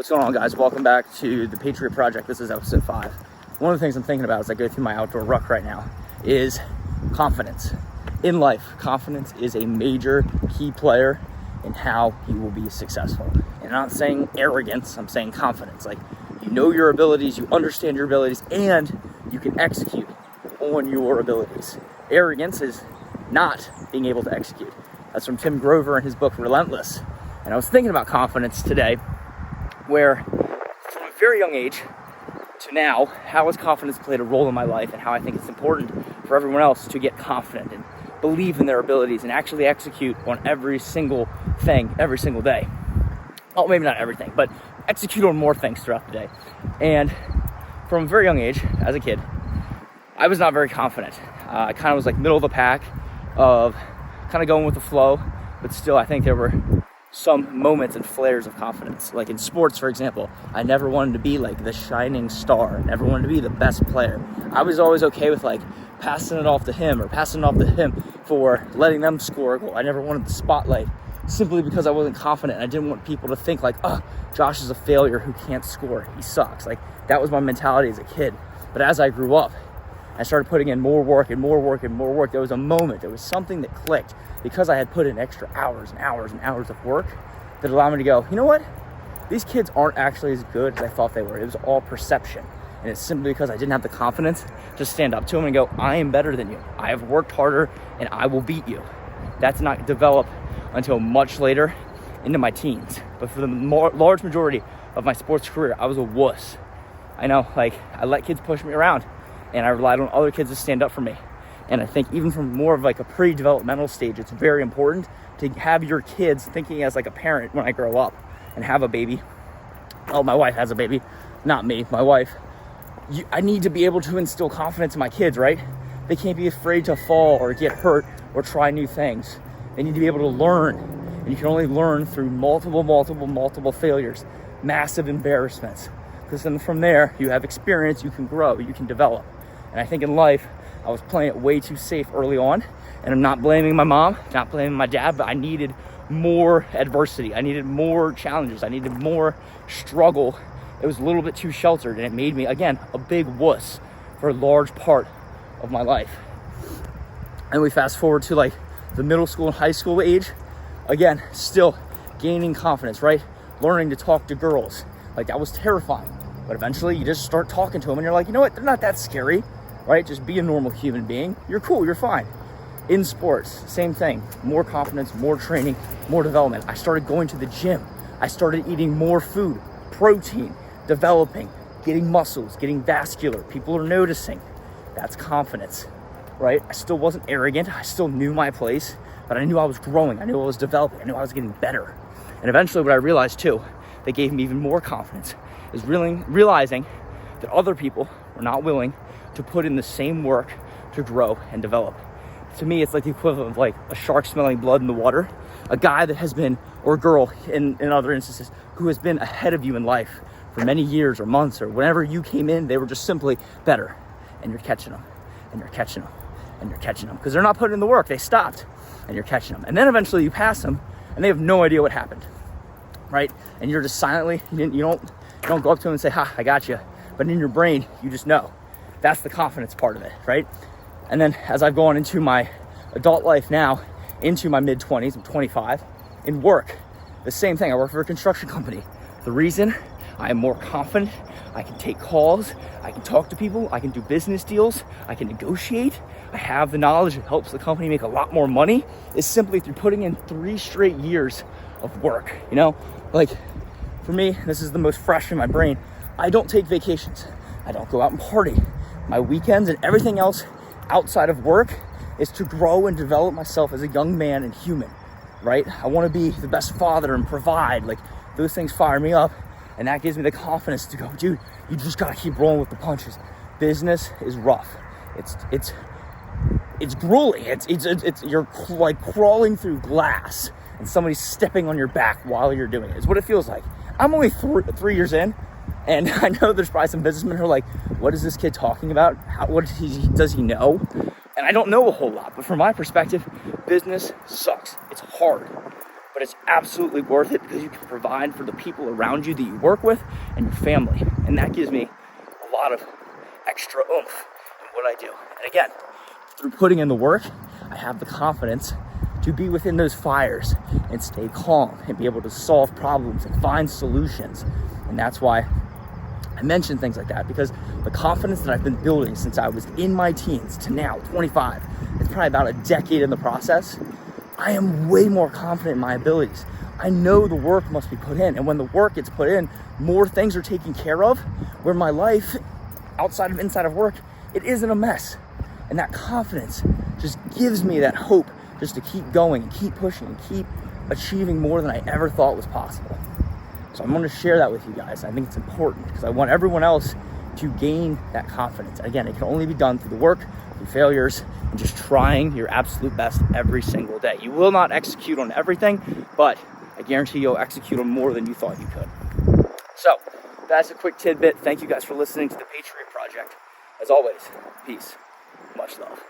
What's going on, guys? Welcome back to the Patriot Project. This is episode 5. One of the things I'm thinking about as I go through my outdoor ruck right now is confidence. In life, confidence is a major key player in how you will be successful. And I'm not saying arrogance, I'm saying confidence. Like, you know your abilities, you understand your abilities, and you can execute on your abilities. Arrogance is not being able to execute. That's from Tim Grover in his book, Relentless. And I was thinking about confidence today, where from a very young age to now, how has confidence played a role in my life, and how I think it's important for everyone else to get confident and believe in their abilities and actually execute on every single thing every single day. Well, maybe not everything, but execute on more things throughout the day. And from a very young age, as a kid, I was not very confident. I kind of was like middle of the pack of kind of going with the flow, but still I think there were some moments and flares of confidence. Like in sports, for example, I never wanted to be like the shining star. I never wanted to be the best player. I was always okay with like passing it off to him or passing it off to him for letting them score a goal. I never wanted the spotlight simply because I wasn't confident. I didn't want people to think like, oh, Josh is a failure who can't score. He sucks. Like, that was my mentality as a kid. But as I grew up, I started putting in more work and more work and more work. There was a moment, there was something that clicked because I had put in extra hours and hours and hours of work that allowed me to go, you know what? These kids aren't actually as good as I thought they were. It was all perception. And it's simply because I didn't have the confidence to stand up to them and go, I am better than you. I have worked harder and I will beat you. That's not developed until much later into my teens. But for the large majority of my sports career, I was a wuss. I know, like, I let kids push me around and I relied on other kids to stand up for me. And I think even from more of like a pre-developmental stage, it's very important to have your kids thinking as like a parent when I grow up and have a baby. Oh, my wife has a baby, not me, my wife. I need to be able to instill confidence in my kids, right? They can't be afraid to fall or get hurt or try new things. They need to be able to learn. And you can only learn through multiple failures, massive embarrassments. Because then from there, you have experience, you can grow, you can develop. And I think in life, I was playing it way too safe early on. And I'm not blaming my mom, not blaming my dad, but I needed more adversity. I needed more challenges. I needed more struggle. It was a little bit too sheltered, and it made me, again, a big wuss for a large part of my life. And we fast forward to like the middle school and high school age. Again, still gaining confidence, right? Learning to talk to girls. Like, that was terrifying. But eventually you just start talking to them and you're like, you know what? They're not that scary, right? Just be a normal human being. You're cool, you're fine. In sports, same thing. More confidence, more training, more development. I started going to the gym. I started eating more food, protein, developing, getting muscles, getting vascular. People are noticing. That's confidence, right? I still wasn't arrogant. I still knew my place, but I knew I was growing. I knew I was developing. I knew I was getting better. And eventually what I realized too, that gave me even more confidence, is really realizing that other people were not willing to put in the same work to grow and develop. To me, it's like the equivalent of like a shark smelling blood in the water. A guy that has been, or girl in other instances, who has been ahead of you in life for many years or months, or whenever you came in, they were just simply better. And you're catching them, and you're catching them, and you're catching them. Because they're not putting in the work, they stopped, and you're catching them. And then eventually you pass them, and they have no idea what happened, right? And you're just silently, you don't go up to them and say, ha, I got you. But in your brain, you just know. That's the confidence part of it, right? And then as I've gone into my adult life now, into my mid-20s, I'm 25, in work, the same thing. I work for a construction company. The reason I am more confident, I can take calls, I can talk to people, I can do business deals, I can negotiate, I have the knowledge that helps the company make a lot more money, is simply through putting in 3 straight years of work. You know, like, for me, this is the most fresh in my brain. I don't take vacations. I don't go out and party. My weekends and everything else outside of work is to grow and develop myself as a young man and human, right? I want to be the best father and provide. Like, those things fire me up, and that gives me the confidence to go, dude, you just got to keep rolling with the punches. Business is rough. It's grueling. It's you're like crawling through glass and somebody's stepping on your back while you're doing it. It's what it feels like. I'm only 3 years in, and I know there's probably some businessmen who are like, what is this kid talking about? Does he know? And I don't know a whole lot, but from my perspective, business sucks. It's hard. but it's absolutely worth it because you can provide for the people around you that you work with and your family. And that gives me a lot of extra oomph in what I do. And again, through putting in the work, I have the confidence to be within those fires and stay calm and be able to solve problems and find solutions. And that's why I mention things like that, because the confidence that I've been building since I was in my teens to now, 25, it's probably about a decade in the process. I am way more confident in my abilities. I know the work must be put in, and when the work gets put in, more things are taken care of, where my life, outside of inside of work, it isn't a mess. And that confidence just gives me that hope just to keep going and keep pushing and keep achieving more than I ever thought was possible. So I'm going to share that with you guys. I think it's important because I want everyone else to gain that confidence. Again, it can only be done through the work, through failures, and just trying your absolute best every single day. You will not execute on everything, but I guarantee you'll execute on more than you thought you could. So that's a quick tidbit. Thank you guys for listening to the Patriot Project. As always, peace, much love.